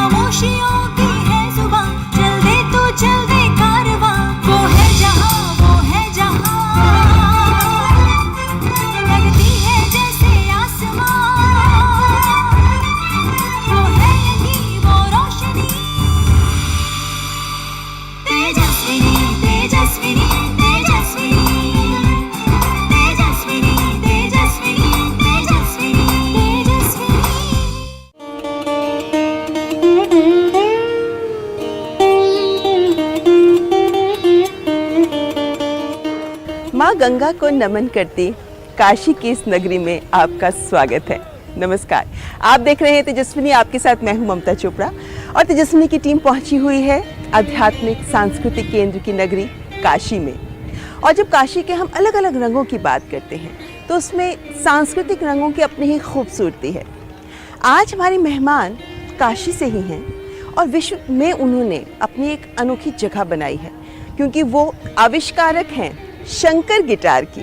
खामोशियों की है जुबां, चल दे तू चल दे कारवां, वो है जहां लगती है जैसे आसमां, वो है यही वो रोशनी, तेजस्विनी तेजस्विनी तेजस्विनी तेजस्विनी तेजस्विनी तेजस्विनी तेजस्विनी। माँ गंगा को नमन करती काशी की इस नगरी में आपका स्वागत है। नमस्कार, आप देख रहे हैं तेजस्विनी, आपके साथ मैं हूं ममता चोपड़ा और तेजस्विनी की टीम पहुंची हुई है आध्यात्मिक सांस्कृतिक केंद्र की नगरी काशी में। और जब काशी के हम अलग अलग रंगों की बात करते हैं तो उसमें सांस्कृतिक रंगों की अपनी ही खूबसूरती है। आज हमारी मेहमान काशी से ही हैं और विश्व में उन्होंने अपनी एक अनोखी जगह बनाई है, क्योंकि वो आविष्कारक हैं शंकर गिटार की।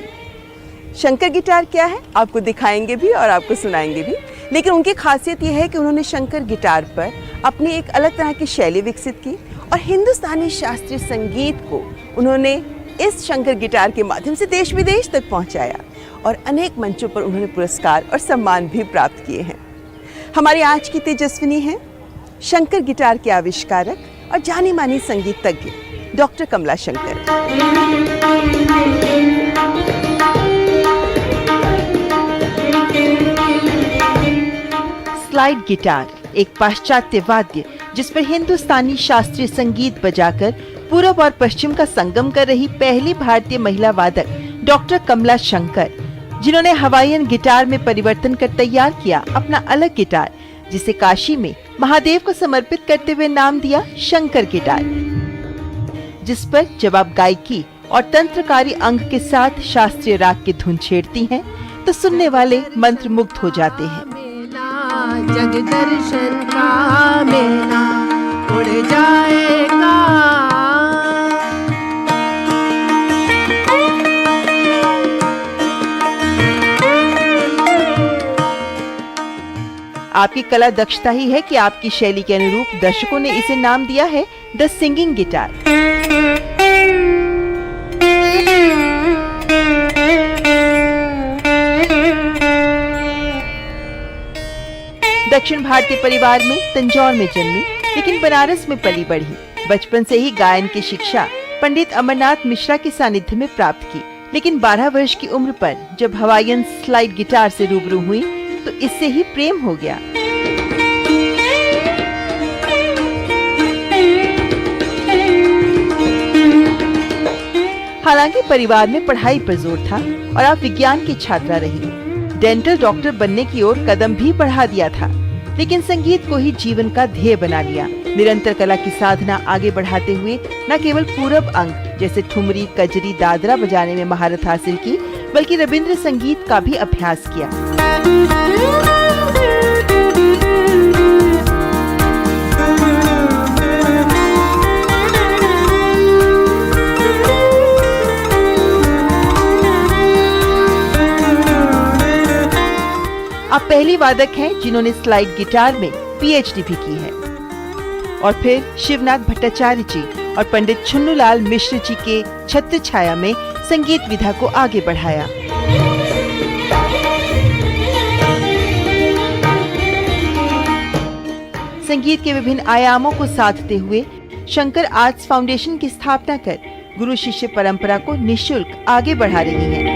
शंकर गिटार क्या है आपको दिखाएंगे भी और आपको सुनाएंगे भी, लेकिन उनकी खासियत यह है कि उन्होंने शंकर गिटार पर अपनी एक अलग तरह की शैली विकसित की और हिंदुस्तानी शास्त्रीय संगीत को उन्होंने इस शंकर गिटार के माध्यम से देश विदेश तक पहुंचाया और अनेक मंचों पर उन्होंने पुरस्कार और सम्मान भी प्राप्त किए हैं। हमारी आज की तेजस्विनी है शंकर गिटार के आविष्कारक और जानी मानी संगीतज्ञ डॉक्टर कमला शंकर। स्लाइड गिटार एक पाश्चात्य वाद्य जिस पर हिंदुस्तानी शास्त्रीय संगीत बजाकर पूरब और पश्चिम का संगम कर रही पहली भारतीय महिला वादक डॉक्टर कमला शंकर, जिन्होंने हवाईयन गिटार में परिवर्तन कर तैयार किया अपना अलग गिटार, जिसे काशी में महादेव को समर्पित करते हुए नाम दिया शंकर गिटार, जिस पर जब आप गायकी और तंत्रकारी अंग के साथ शास्त्रीय राग की धुन छेड़ती हैं, तो सुनने वाले मंत्रमुग्ध हो जाते हैं। जग दर्शन का मेला उड़ जाएगा। आपकी कला दक्षता ही है कि आपकी शैली के अनुरूप दर्शकों ने इसे नाम दिया है द सिंगिंग गिटार। दक्षिण भारतीय परिवार में तंजौर में जन्मी, लेकिन बनारस में पली बढ़ी। बचपन से ही गायन की शिक्षा पंडित अमरनाथ मिश्रा के सानिध्य में प्राप्त की, लेकिन 12 वर्ष की उम्र पर जब हवाईयन स्लाइड गिटार से रूबरू हुई तो इससे ही प्रेम हो गया। हालांकि परिवार में पढ़ाई पर जोर था और आप विज्ञान की छात्रा रही। डेंटल डॉक्टर बनने की ओर कदम भी बढ़ा दिया था, लेकिन संगीत को ही जीवन का ध्येय बना लिया। निरंतर कला की साधना आगे बढ़ाते हुए न केवल पूरब अंग जैसे ठुमरी, कजरी, दादरा बजाने में महारत हासिल की, बल्कि रविंद्र संगीत का भी अभ्यास किया। आप पहली वादक हैं जिन्होंने स्लाइड गिटार में पीएचडी भी की है और फिर शिवनाथ भट्टाचार्य जी और पंडित छुन्नूलाल मिश्र जी के छत्र छाया में संगीत विधा को आगे बढ़ाया। संगीत के विभिन्न आयामों को साधते हुए शंकर आर्ट्स फाउंडेशन की स्थापना कर गुरु शिष्य परंपरा को निःशुल्क आगे बढ़ा रही हैं।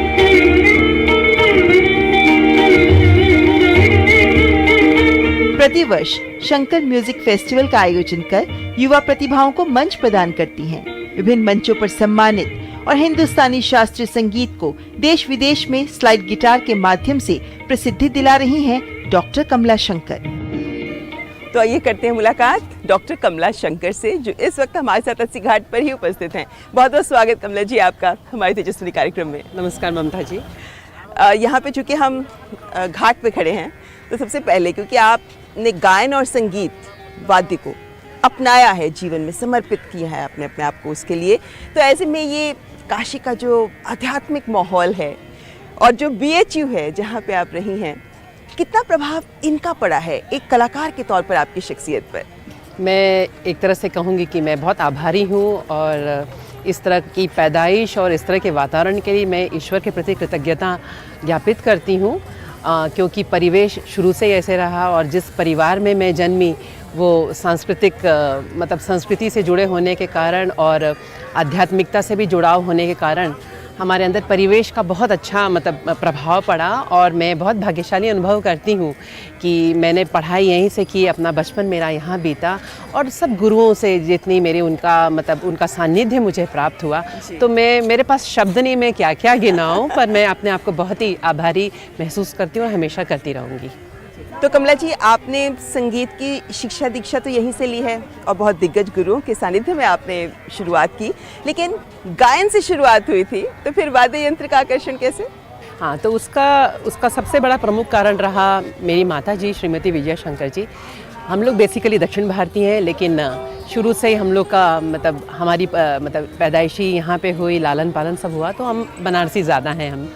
प्रतिवर्ष शंकर म्यूजिक फेस्टिवल का आयोजन कर युवा प्रतिभाओं को मंच प्रदान करती हैं। विभिन्न मंचों पर सम्मानित और हिंदुस्तानी शास्त्रीय संगीत को देश विदेश में स्लाइड गिटार के माध्यम से प्रसिद्धि दिला रही हैं डॉक्टर कमला शंकर। तो आइए करते हैं मुलाकात डॉक्टर कमला शंकर से, जो इस वक्त हमारे साथ अस्सी घाट पर ही उपस्थित हैं। बहुत बहुत स्वागत कमला जी आपका हमारे तेजस्विनी कार्यक्रम में। नमस्कार ममता जी। यहाँ पे चूँकि हम घाट पे खड़े हैं, तो सबसे पहले क्योंकि आपने गायन और संगीत वाद्य को अपनाया है, जीवन में समर्पित किया है अपने आप को उसके लिए, तो ऐसे में ये काशी का जो आध्यात्मिक माहौल है और जो BHU है जहाँ पे आप रही हैं, कितना प्रभाव इनका पड़ा है एक कलाकार के तौर पर आपकी शख्सियत पर? मैं एक तरह से कहूँगी कि मैं बहुत आभारी हूँ और इस तरह की पैदाइश और इस तरह के वातावरण के लिए मैं ईश्वर के प्रति कृतज्ञता ज्ञापित करती हूँ, क्योंकि परिवेश शुरू से ही ऐसे रहा और जिस परिवार में मैं जन्मी वो सांस्कृतिक मतलब संस्कृति से जुड़े होने के कारण और आध्यात्मिकता से भी जुड़ाव होने के कारण हमारे अंदर परिवेश का बहुत अच्छा मतलब प्रभाव पड़ा और मैं बहुत भाग्यशाली अनुभव करती हूँ कि मैंने पढ़ाई यहीं से की, अपना बचपन मेरा यहाँ बीता और सब गुरुओं से जितनी मेरी उनका सानिध्य मुझे प्राप्त हुआ, तो मेरे पास शब्द नहीं मैं क्या क्या गिनाऊँ, पर मैं अपने आप को बहुत ही आभारी महसूस करती हूँ और हमेशा करती रहूँगी। तो कमला जी, आपने संगीत की शिक्षा दीक्षा तो यहीं से ली है और बहुत दिग्गज गुरुओं के सानिध्य में आपने शुरुआत की, लेकिन गायन से शुरुआत हुई थी, तो फिर वाद्य यंत्र का आकर्षण कैसे? हाँ, तो उसका सबसे बड़ा प्रमुख कारण रहा मेरी माता जी श्रीमती विजय शंकर जी। हम लोग बेसिकली दक्षिण भारतीय हैं, लेकिन शुरू से ही हम लोग का मतलब हमारी मतलब पैदाइशी यहाँ पे हुई, लालन पालन सब हुआ, तो हम बनारसी ज़्यादा हैं हम।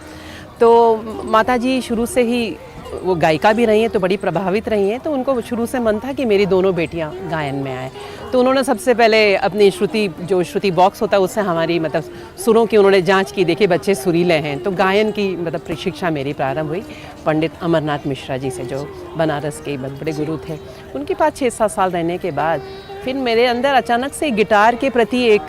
तो माता जी शुरू से ही वो गायिका भी रही हैं, तो बड़ी प्रभावित रही हैं, तो उनको शुरू से मन था कि मेरी दोनों बेटियां गायन में आए। तो उन्होंने सबसे पहले अपनी श्रुति बॉक्स होता है उससे हमारी मतलब सुरों की उन्होंने जांच की, देखिए बच्चे सुरीले हैं, तो गायन की मतलब प्रशिक्षा मेरी प्रारंभ हुई पंडित अमरनाथ मिश्रा जी से, जो बनारस के बहुत बड़े गुरु थे। उनके पास 6-7 साल रहने के बाद फिर मेरे अंदर अचानक से गिटार के प्रति एक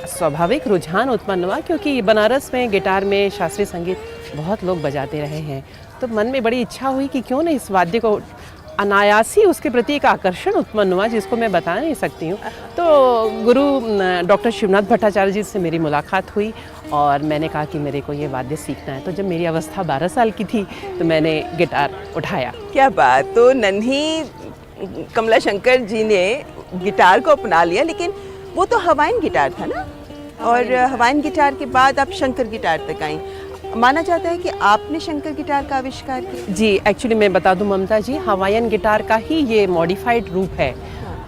स्वाभाविक रुझान उत्पन्न हुआ, क्योंकि बनारस में गिटार में शास्त्रीय संगीत बहुत लोग बजाते रहे हैं, तो मन में बड़ी इच्छा हुई कि क्यों ना इस वाद्य को, अनायासी उसके प्रति एक आकर्षण उत्पन्न हुआ जिसको मैं बता नहीं सकती हूँ। तो गुरु डॉक्टर शिवनाथ भट्टाचार्य जी से मेरी मुलाकात हुई और मैंने कहा कि मेरे को ये वाद्य सीखना है। तो जब मेरी अवस्था 12 साल की थी तो मैंने गिटार उठाया। क्या बात! तो नन्ही कमला शंकर जी ने गिटार को अपना लिया, लेकिन वो तो हवाइन गिटार था ना, और हवाइन गिटार के बाद आप शंकर गिटार तक आई। माना जाता है कि आपने शंकर गिटार का आविष्कार किया। जी, एक्चुअली मैं बता दूं ममता जी, हवाईयन गिटार का ही ये मॉडिफाइड रूप है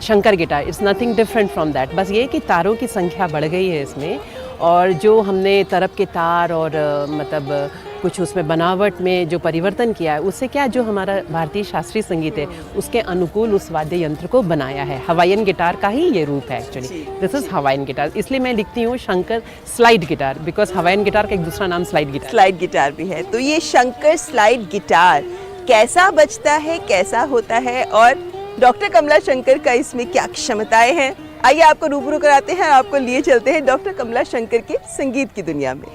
Shankar guitar. It's nothing different from that. बस ये कि तारों की संख्या बढ़ गई है इसमें, और जो हमने तरफ के तार और मतलब कुछ उसमें बनावट में जो परिवर्तन किया है, उससे क्या जो हमारा भारतीय शास्त्रीय संगीत है उसके अनुकूल उस वाद्य यंत्र को बनाया है। हवाईयन गिटार का ही ये रूप है actually. This is Hawaiian guitar, इसलिए मैं लिखती हूँ Shankar slide guitar, because Hawaiian guitar का एक दूसरा नाम स्लाइड गिटार। स्लाइड गिटार भी है। तो ये शंकर स्लाइड गिटार कैसा बजता है, कैसा होता है, और डॉक्टर कमला शंकर का इसमें क्या क्षमताएं हैं, आइए आपको रूबरू कराते हैं, आपको लिए चलते हैं डॉक्टर कमला शंकर के संगीत की दुनिया में।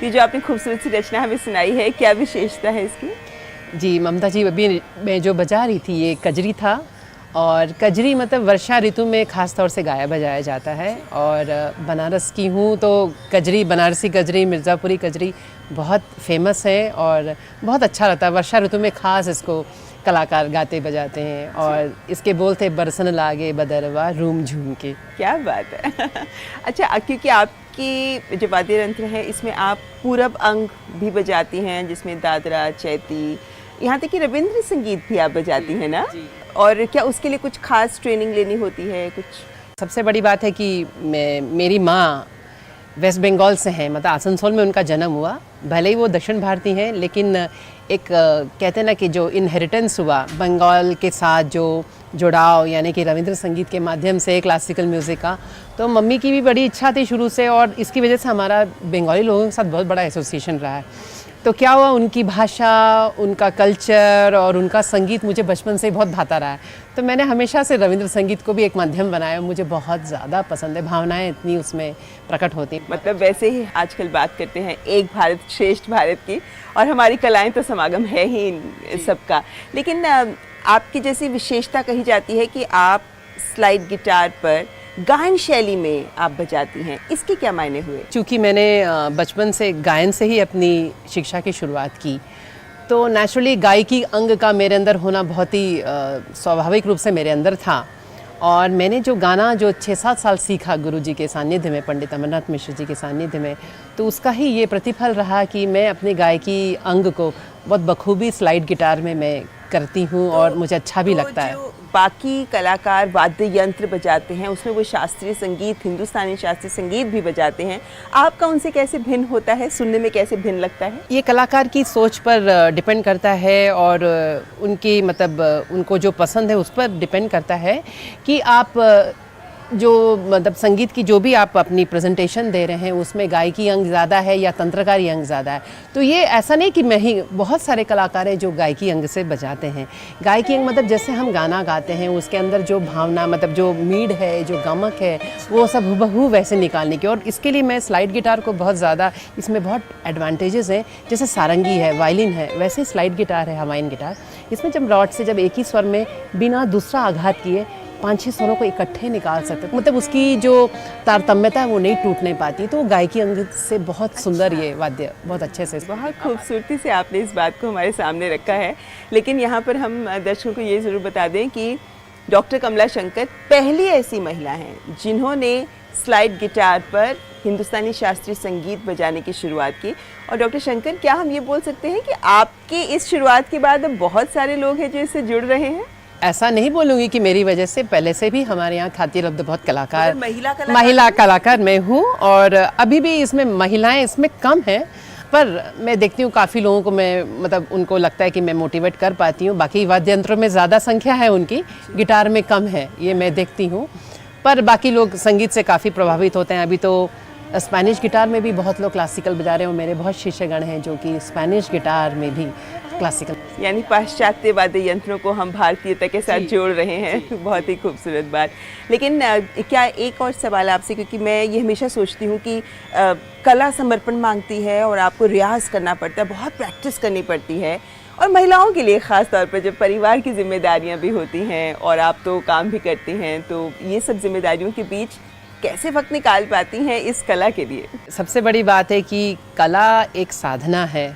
जो आपने खूबसूरत सी रचना हमें सुनाई है, क्या विशेषता है इसकी? जी ममता जी, अभी मैं जो बजा रही थी ये कजरी था, और कजरी मतलब वर्षा ऋतु में ख़ास तौर से गाया बजाया जाता है। और बनारस की हूँ तो कजरी, बनारसी कजरी, मिर्ज़ापुरी कजरी बहुत फेमस है और बहुत अच्छा लगता है। वर्षा ऋतु में ख़ास इसको कलाकार गाते बजाते हैं, और इसके बोल थे बरसन लागे बदरवा रूम झूम के। क्या बात है। अच्छा, क्योंकि आपकी जो वाद्य यंत्र है इसमें आप पूरब अंग भी बजाती हैं, जिसमें दादरा, चैती, यहाँ तक कि रविंद्र संगीत भी आप बजाती हैं ना? और क्या उसके लिए कुछ खास ट्रेनिंग लेनी होती है कुछ? सबसे बड़ी बात है कि मेरी माँ वेस्ट बंगाल से हैं, मतलब आसनसोल में उनका जन्म हुआ। भले ही वो दक्षिण भारतीय हैं, लेकिन एक कहते हैं ना कि जो इनहेरिटेंस हुआ बंगाल के साथ, जो जुड़ाव यानी कि रविंद्र संगीत के माध्यम से क्लासिकल म्यूज़िक का, तो मम्मी की भी बड़ी इच्छा थी शुरू से, और इसकी वजह से हमारा बंगाली लोगों के साथ बहुत बड़ा एसोसिएशन रहा है। तो क्या हुआ, उनकी भाषा, उनका कल्चर और उनका संगीत मुझे बचपन से ही बहुत भाता रहा है। तो मैंने हमेशा से रविंद्र संगीत को भी एक माध्यम बनाया, मुझे बहुत ज़्यादा पसंद है, भावनाएं इतनी उसमें प्रकट होती हैं। मतलब वैसे ही आजकल बात करते हैं एक भारत श्रेष्ठ भारत की, और हमारी कलाएं तो समागम है ही इन सबका। लेकिन आपकी जैसी विशेषता कही जाती है कि आप स्लाइड गिटार पर गायन शैली में आप बजाती हैं, इसके क्या मायने हुए? चूँकि मैंने बचपन से गायन से ही अपनी शिक्षा की शुरुआत की, तो नेचुरली गायकी अंग का मेरे अंदर होना बहुत ही स्वाभाविक रूप से मेरे अंदर था। और मैंने जो गाना जो 6-7 साल सीखा गुरुजी के सानिध्य में, पंडित अमरनाथ मिश्र जी के सानिध्य में, तो उसका ही ये प्रतिफल रहा कि मैं अपने गायकी अंग को बहुत बखूबी स्लाइड गिटार में मैं करती हूँ, और मुझे अच्छा भी लगता है। बाकी कलाकार वाद्य यंत्र बजाते हैं, उसमें वो शास्त्रीय संगीत, हिंदुस्तानी शास्त्रीय संगीत भी बजाते हैं, आपका उनसे कैसे भिन्न होता है, सुनने में कैसे भिन्न लगता है? ये कलाकार की सोच पर डिपेंड करता है, और उनकी मतलब उनको जो पसंद है उस पर डिपेंड करता है कि आप जो मतलब संगीत की जो भी आप अपनी प्रेजेंटेशन दे रहे हैं उसमें गायकी अंग ज़्यादा है या तंत्रकारी अंग ज़्यादा है। तो ये ऐसा नहीं कि मैं ही, बहुत सारे कलाकार हैं जो गायकी अंग से बजाते हैं। गायकी अंग मतलब जैसे हम गाना गाते हैं उसके अंदर जो भावना, मतलब जो मीड है, जो गमक है, वो सब हुबहू वैसे निकालने की। और इसके लिए मैं स्लाइड गिटार को बहुत ज़्यादा, इसमें बहुत एडवांटेजेस हैं। जैसे सारंगी है, वायलिन है, वैसे स्लाइड गिटार है, हवाइन गिटार। इसमें जब रॉड से जब एक ही स्वर में बिना दूसरा आघात किए 5-6 स्वरों को इकट्ठे निकाल सकते, मतलब उसकी जो तारतम्यता है वो नहीं टूटने पाती। तो गायकी अंग से बहुत सुंदर ये वाद्य बहुत अच्छे से, बहुत खूबसूरती से आपने इस बात को हमारे सामने रखा है। लेकिन यहाँ पर हम दर्शकों को ये ज़रूर बता दें कि डॉक्टर कमला शंकर पहली ऐसी महिला हैं जिन्होंने स्लाइड गिटार पर हिंदुस्तानी शास्त्रीय संगीत बजाने की शुरुआत की। और डॉक्टर शंकर, क्या हम ये बोल सकते हैं कि आपकी इस शुरुआत के बाद अब बहुत सारे लोग हैं जो इससे जुड़ रहे हैं? ऐसा नहीं बोलूँगी कि मेरी वजह से, पहले से भी हमारे यहाँ ख्याति लब्ध बहुत कलाकार, मतलब महिला कलाकार मैं हूँ, और अभी भी इसमें महिलाएं इसमें कम हैं, पर मैं देखती हूँ काफ़ी लोगों को मैं मतलब उनको लगता है कि मैं मोटिवेट कर पाती हूँ। बाकी वाद्य यंत्रों में ज़्यादा संख्या है उनकी, गिटार में कम है, ये मैं देखती हूँ, पर बाकी लोग संगीत से काफ़ी प्रभावित होते हैं। अभी तो स्पेनिश गिटार में भी बहुत लोग क्लासिकल बजा रहे हैं, और मेरे बहुत शिष्यगण हैं जो कि स्पेनिश गिटार में भी क्लासिकल, यानी पाश्चात्य वाद्य यंत्रों को हम भारतीयता के साथ जोड़ रहे हैं। बहुत ही खूबसूरत बात। लेकिन क्या एक और सवाल आपसे, क्योंकि मैं ये हमेशा सोचती हूँ कि कला समर्पण मांगती है और आपको रियाज करना पड़ता है, बहुत प्रैक्टिस करनी पड़ती है, और महिलाओं के लिए ख़ास तौर पर जब परिवार की जिम्मेदारियाँ भी होती हैं और आप तो काम भी करती हैं, तो ये सब जिम्मेदारियों के बीच कैसे वक्त निकाल पाती हैं इस कला के लिए? सबसे बड़ी बात है कि कला एक साधना है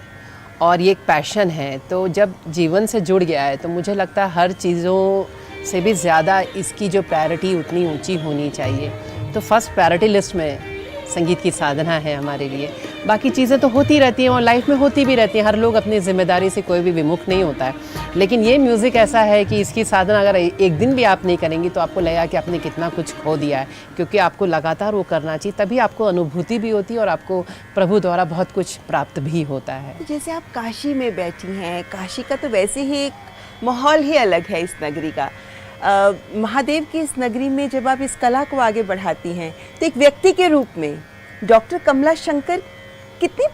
और ये एक पैशन है। तो जब जीवन से जुड़ गया है तो मुझे लगता है हर चीज़ों से भी ज़्यादा इसकी जो प्रायोरिटी उतनी ऊंची होनी चाहिए। तो फर्स्ट प्रायोरिटी लिस्ट में संगीत की साधना है हमारे लिए। बाकी चीज़ें तो होती रहती हैं और लाइफ में होती भी रहती हैं, हर लोग अपनी जिम्मेदारी से कोई भी विमुख नहीं होता है। लेकिन ये म्यूज़िक ऐसा है कि इसकी साधना अगर एक दिन भी आप नहीं करेंगी तो आपको लगेगा कि आपने कितना कुछ खो दिया है, क्योंकि आपको लगातार वो करना चाहिए, तभी आपको अनुभूति भी होती है और आपको प्रभु द्वारा बहुत कुछ प्राप्त भी होता है। जैसे आप काशी में बैठी हैं, काशी का तो वैसे ही एक माहौल ही अलग है इस नगरी का। महादेव की इस नगरी में जब आप इस कला को आगे बढ़ाती हैं तो एक व्यक्ति के रूप में डॉक्टर कमला शंकर कितनी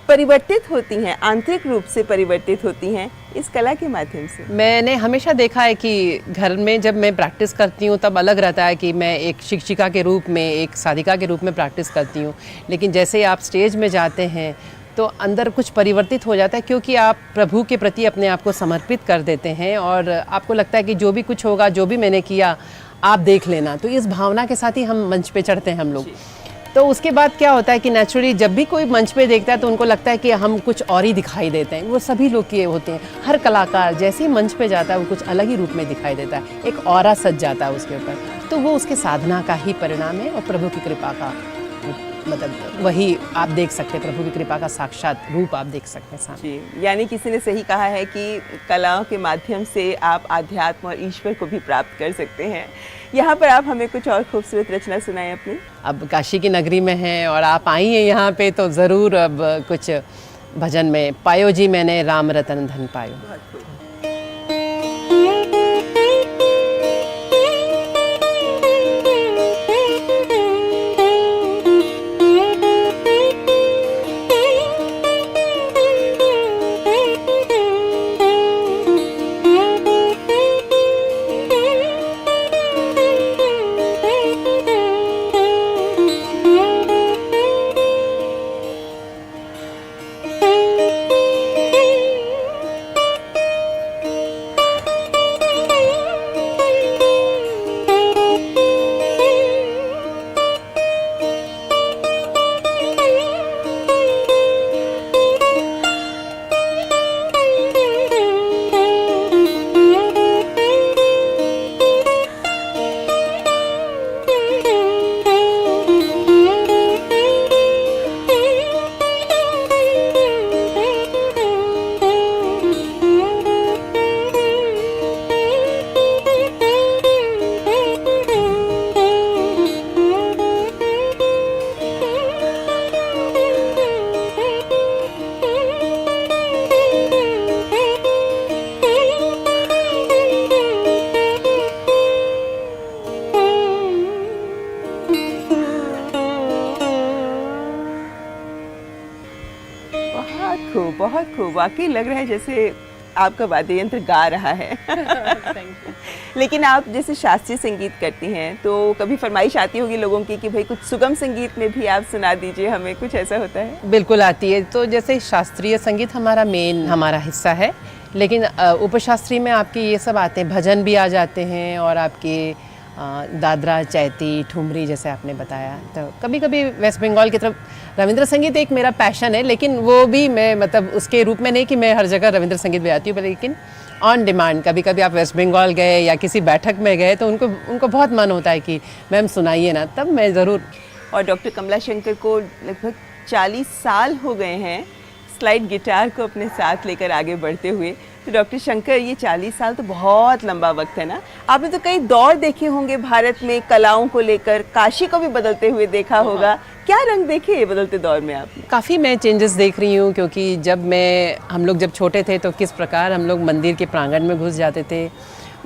परिवर्तित होती हैं, आंतरिक रूप से परिवर्तित होती हैं इस कला के माध्यम से? मैंने हमेशा देखा है कि घर में जब मैं प्रैक्टिस करती हूँ तब अलग रहता है कि मैं एक शिक्षिका के रूप में, एक साधिका के रूप में प्रैक्टिस करती हूँ, लेकिन जैसे आप स्टेज में जाते हैं तो अंदर कुछ परिवर्तित हो जाता है, क्योंकि आप प्रभु के प्रति अपने आप को समर्पित कर देते हैं और आपको लगता है कि जो भी कुछ होगा, जो भी मैंने किया आप देख लेना। तो इस भावना के साथ ही हम मंच पे चढ़ते हैं हम लोग। तो उसके बाद क्या होता है कि नेचुरली जब भी कोई मंच पे देखता है तो उनको लगता है कि हम कुछ और ही दिखाई देते हैं। वो सभी लोग किए होते हैं, हर कलाकार जैसे ही मंच पे जाता है वो कुछ अलग ही रूप में दिखाई देता है, एक ऑरा सज जाता है उसके ऊपर। तो वो उसके साधना का ही परिणाम है और प्रभु की कृपा का मतलब वही आप देख सकते हैं, प्रभु की कृपा का साक्षात रूप आप देख सकते हैं सामने। जी, यानी किसी ने सही कहा है कि कलाओं के माध्यम से आप आध्यात्म और ईश्वर को भी प्राप्त कर सकते हैं। यहाँ पर आप हमें कुछ और खूबसूरत रचना सुनाएं अपनी। अब काशी की नगरी में हैं और आप आई हैं यहाँ पे, तो ज़रूर अब कुछ भजन में पायो जी मैंने राम रतन धन पायो। बहुत खूब, वाकई लग रहा है जैसे आपका वाद्य यंत्र गा रहा है। लेकिन आप जैसे शास्त्रीय संगीत करती हैं तो कभी फरमाइश आती होगी लोगों की कि भाई कुछ सुगम संगीत में भी आप सुना दीजिए हमें, कुछ ऐसा होता है? बिल्कुल आती है। तो जैसे शास्त्रीय संगीत हमारा मेन हमारा हिस्सा है, लेकिन उपशास्त्रीय में आपके ये सब आते हैं, भजन भी आ जाते हैं और आपके दादरा, चैती, ठुमरी जैसे आपने बताया। तो कभी कभी वेस्ट बंगाल की तरफ रविंद्र संगीत एक मेरा पैशन है, लेकिन वो भी मैं मतलब उसके रूप में नहीं कि मैं हर जगह रविंद्र संगीत बजाती हूँ, लेकिन ऑन डिमांड कभी कभी आप वेस्ट बंगाल गए या किसी बैठक में गए तो उनको बहुत मन होता है कि मैम सुनाइए ना, तब मैं ज़रूर। और डॉक्टर कमला शंकर को लगभग 40 साल हो गए हैं स्लाइड गिटार को अपने साथ लेकर आगे बढ़ते हुए। तो डॉक्टर शंकर, ये 40 साल तो बहुत लंबा वक्त है ना। आपने तो कई दौर देखे होंगे भारत में कलाओं को लेकर, काशी को भी बदलते हुए देखा होगा। क्या रंग देखे ये बदलते दौर में आपने? काफ़ी मैं चेंजेस देख रही हूँ, क्योंकि हम लोग जब छोटे थे तो किस प्रकार हम लोग मंदिर के प्रांगण में घुस जाते थे,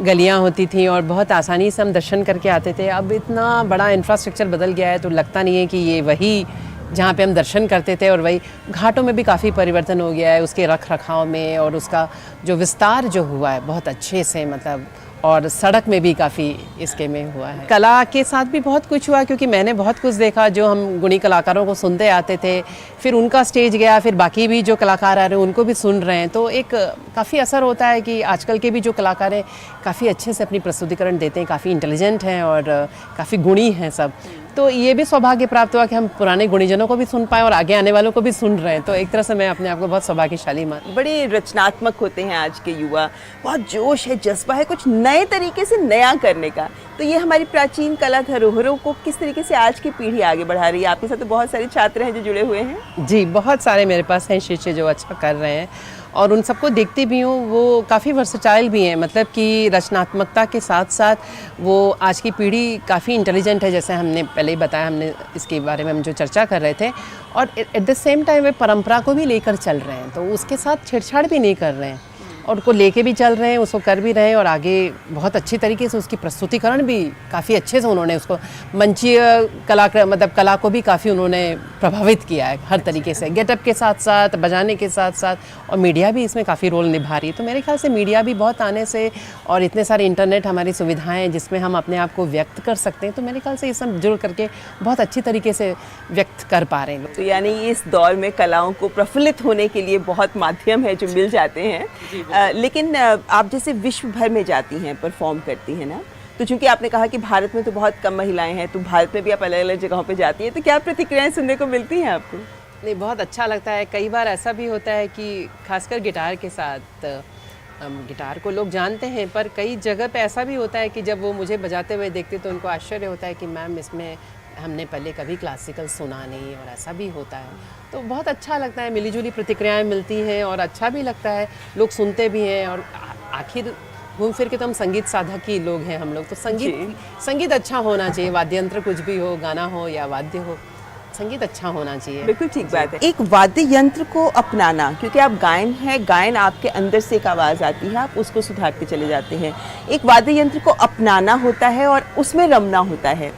गलियाँ होती थी और बहुत आसानी से हम दर्शन करके आते थे। अब इतना बड़ा इंफ्रास्ट्रक्चर बदल गया है तो लगता नहीं है कि ये वही जहाँ पे हम दर्शन करते थे। और वही घाटों में भी काफ़ी परिवर्तन हो गया है, उसके रख रखाव में, और उसका जो विस्तार जो हुआ है बहुत अच्छे से, मतलब और सड़क में भी काफ़ी इसके में हुआ है। कला के साथ भी बहुत कुछ हुआ, क्योंकि मैंने बहुत कुछ देखा। जो हम गुणी कलाकारों को सुनते आते थे, फिर उनका स्टेज गया, फिर बाकी भी जो कलाकार आ रहे हैं उनको भी सुन रहे हैं, तो एक काफ़ी असर होता है कि आजकल के भी जो कलाकार हैं काफ़ी अच्छे से अपनी प्रस्तुतिकरण देते हैं, काफ़ी इंटेलिजेंट हैं और काफ़ी गुणी हैं सब। तो ये भी सौभाग्य प्राप्त हुआ कि हम पुराने गुणीजनों को भी सुन पाएँ और आगे आने वालों को भी सुन रहे हैं। तो एक तरह से मैं अपने आप को बहुत सौभाग्यशाली मान। बड़े रचनात्मक होते हैं आज के युवा, बहुत जोश है, जज्बा है कुछ नए तरीके से नया करने का। तो ये हमारी प्राचीन कला धरोहरों को किस तरीके से आज की पीढ़ी आगे बढ़ा रही है? आपके साथ तो बहुत सारे छात्र हैं जो जुड़े हुए हैं। जी, बहुत सारे मेरे पास हैं शिष्य जो अच्छा कर रहे हैं और उन सबको देखती भी हूँ। वो काफ़ी वर्सेटाइल भी हैं, मतलब कि रचनात्मकता के साथ साथ वो आज की पीढ़ी काफ़ी इंटेलिजेंट है, जैसे हमने पहले ही बताया, हमने इसके बारे में हम जो चर्चा कर रहे थे। और एट द सेम टाइम वे परंपरा को भी लेकर चल रहे हैं, तो उसके साथ छेड़छाड़ भी नहीं कर रहे हैं और उसको लेके भी चल रहे हैं, उसको कर भी रहे हैं और आगे बहुत अच्छी तरीके से उसकी प्रस्तुतिकरण भी काफ़ी अच्छे से उन्होंने उसको मंचीय कला को भी काफ़ी उन्होंने प्रभावित किया है हर तरीके से, गेटअप के साथ साथ, बजाने के साथ साथ, और मीडिया भी इसमें काफ़ी रोल निभा रही है। तो मेरे ख्याल से मीडिया भी बहुत आने से और इतने सारे इंटरनेट हमारी सुविधाएँ जिसमें हम अपने आप को व्यक्त कर सकते हैं, तो मेरे ख्याल से ये सब जुड़ करके बहुत अच्छी तरीके से व्यक्त कर पा रहे हैं। तो यानी इस दौर में कलाओं को प्रफुल्लित होने के लिए बहुत माध्यम है जो मिल जाते हैं। लेकिन आप जैसे विश्व भर में जाती हैं, परफॉर्म करती हैं ना, तो चूंकि आपने कहा कि भारत में तो बहुत कम महिलाएं हैं, तो भारत में भी आप अलग अलग जगहों पे जाती हैं, तो क्या प्रतिक्रियाएं सुनने को मिलती हैं आपको? नहीं, बहुत अच्छा लगता है। कई बार ऐसा भी होता है कि खासकर गिटार के साथ, गिटार को लोग जानते हैं पर कई जगह पे ऐसा भी होता है कि जब वो मुझे बजाते हुए देखते तो उनको आश्चर्य होता है कि मैम इसमें हमने पहले कभी क्लासिकल सुना नहीं और ऐसा भी होता है, तो बहुत अच्छा लगता है, मिलीजुली प्रतिक्रियाएं मिलती हैं और अच्छा भी लगता है, लोग सुनते भी हैं। और आखिर घूम फिर के तो हम संगीत साधक ही लोग हैं हम लोग, तो संगीत अच्छा होना चाहिए, वाद्य यंत्र कुछ भी हो, गाना हो या वाद्य हो, संगीत अच्छा होना चाहिए। बिल्कुल ठीक बात है। एक वाद्य यंत्र को अपनाना, क्योंकि आप गायन है, गायन आपके अंदर से एक आवाज़ आती है, आप उसको सुधारते चले जाते हैं। एक वाद्य यंत्र को अपनाना होता है और उसमें रमना होता है।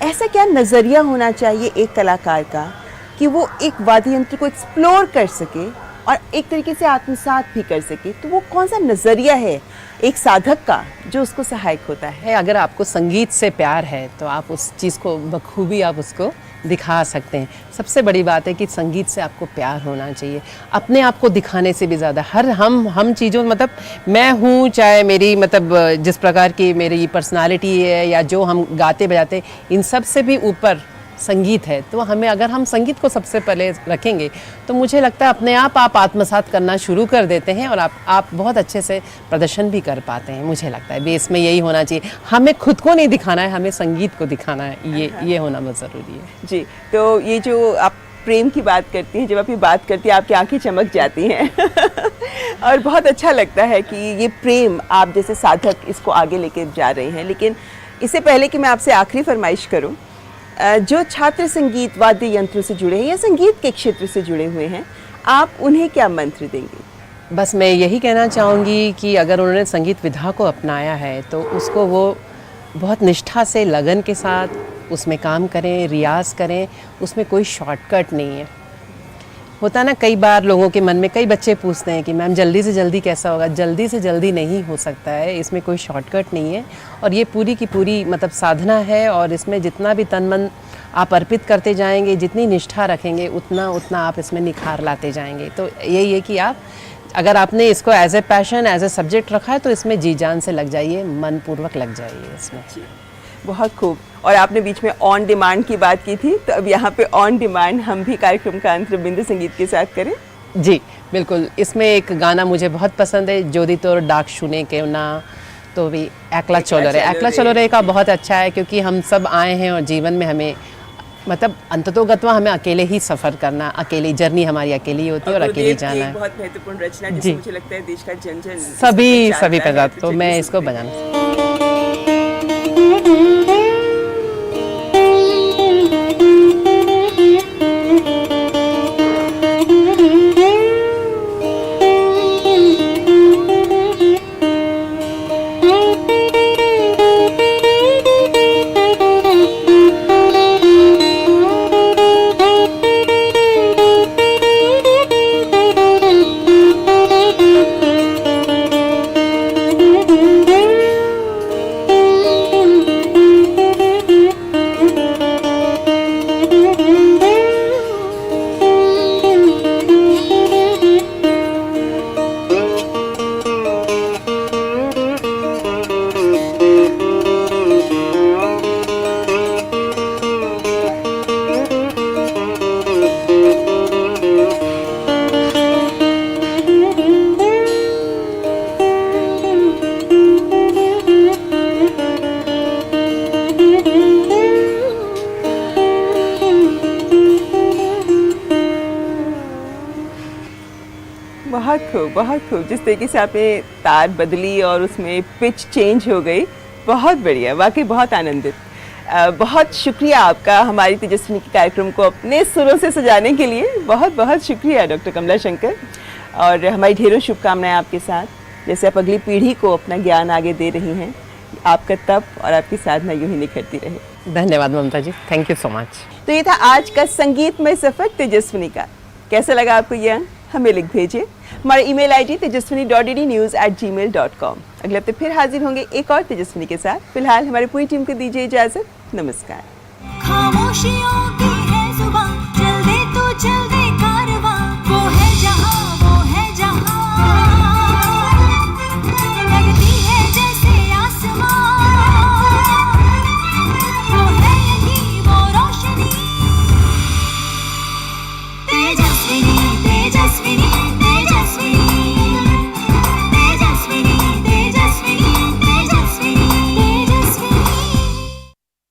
ऐसा क्या नज़रिया होना चाहिए एक कलाकार का कि वो एक वाद्य यंत्र को एक्सप्लोर कर सके और एक तरीके से आत्मसात भी कर सके? तो वो कौन सा नज़रिया है एक साधक का जो उसको सहायक होता है? अगर आपको संगीत से प्यार है तो आप उस चीज़ को बखूबी आप उसको दिखा सकते हैं। सबसे बड़ी बात है कि संगीत से आपको प्यार होना चाहिए, अपने आप को दिखाने से भी ज़्यादा। हम चीज़ों मतलब मैं हूँ, चाहे मेरी मतलब जिस प्रकार की मेरी पर्सनालिटी है या जो हम गाते बजाते, इन सब से भी ऊपर संगीत है। तो हमें, अगर हम संगीत को सबसे पहले रखेंगे तो मुझे लगता है अपने आप आत्मसात करना शुरू कर देते हैं और आप बहुत अच्छे से प्रदर्शन भी कर पाते हैं। मुझे लगता है बेस में यही होना चाहिए, हमें खुद को नहीं दिखाना है, हमें संगीत को दिखाना है, ये होना बहुत ज़रूरी है। जी, तो ये जो आप प्रेम की बात करती हैं, जब आप ये बात करती हैं आपकी आंखें चमक जाती हैं और बहुत अच्छा लगता है कि ये प्रेम आप जैसे साधक इसको आगे लेके जा रहे हैं। लेकिन इससे पहले कि मैं आपसे आखिरी फरमाइश करूं, जो छात्र संगीत वाद्य यंत्रों से जुड़े हैं या संगीत के क्षेत्र से जुड़े हुए हैं, आप उन्हें क्या मंत्र देंगे? बस मैं यही कहना चाहूँगी कि अगर उन्होंने संगीत विधा को अपनाया है तो उसको वो बहुत निष्ठा से, लगन के साथ उसमें काम करें, रियाज़ करें। उसमें कोई शॉर्टकट नहीं है। होता ना, कई बार लोगों के मन में, कई बच्चे पूछते हैं कि मैम जल्दी से जल्दी कैसा होगा? जल्दी से जल्दी नहीं हो सकता है, इसमें कोई शॉर्टकट नहीं है। और ये पूरी की पूरी मतलब साधना है और इसमें जितना भी तन मन आप अर्पित करते जाएंगे, जितनी निष्ठा रखेंगे, उतना आप इसमें निखार लाते जाएंगे। तो यही है कि आप, अगर आपने इसको as a passion, as a subject रखा है तो इसमें जी जान से लग जाइए, मन पूर्वक लग जाइए इसमें। बहुत खूब। और आपने बीच में ऑन डिमांड की बात की थी, तो अब यहाँ पे ऑन डिमांड हम भी कार्यक्रम का अंत बिंदु संगीत के साथ करें। जी बिल्कुल। इसमें एक गाना मुझे बहुत पसंद है, जोदी तोर डाक शुने के ना, तो भी एकला चोलोरे। एकला चोलोरे का बहुत अच्छा है, क्योंकि हम सब आए हैं और जीवन में हमें मतलब अंततोगत्वा हमें अकेले ही सफ़र करना, अकेली जर्नी हमारी अकेली होती है और अकेले जाना है। बहुत महत्वपूर्ण रचना जिसे मुझे लगता है देश का जन जन सभी पैदा, तो मैं इसको बजाना। बहुत खूब। जिस तरीके से आपने तार बदली और उसमें पिच चेंज हो गई, बहुत बढ़िया, वाकई बहुत आनंदित। बहुत शुक्रिया आपका हमारी तेजस्विनी के कार्यक्रम को अपने सुरों से सजाने के लिए। बहुत बहुत शुक्रिया डॉक्टर कमला शंकर, और हमारी ढेरों शुभकामनाएं आपके साथ। जैसे आप अगली पीढ़ी को अपना ज्ञान आगे दे रही हैं, आपका तप और आपकी साधना यूं ही निखरती रहे। धन्यवाद ममता जी, थैंक यू सो मच। तो ये था आज का संगीतमय सफर तेजस्विनी का। कैसा लगा आपको ये अंक? हमें लिख भेजिए। हमारा ईमेल आईडी tejaswini.ddnews@gmail.com। अगले हफ्ते फिर हाजिर होंगे एक और तेजस्विनी के साथ। फिलहाल हमारी पूरी टीम को दीजिए इजाजत। नमस्कार। खामोशियों के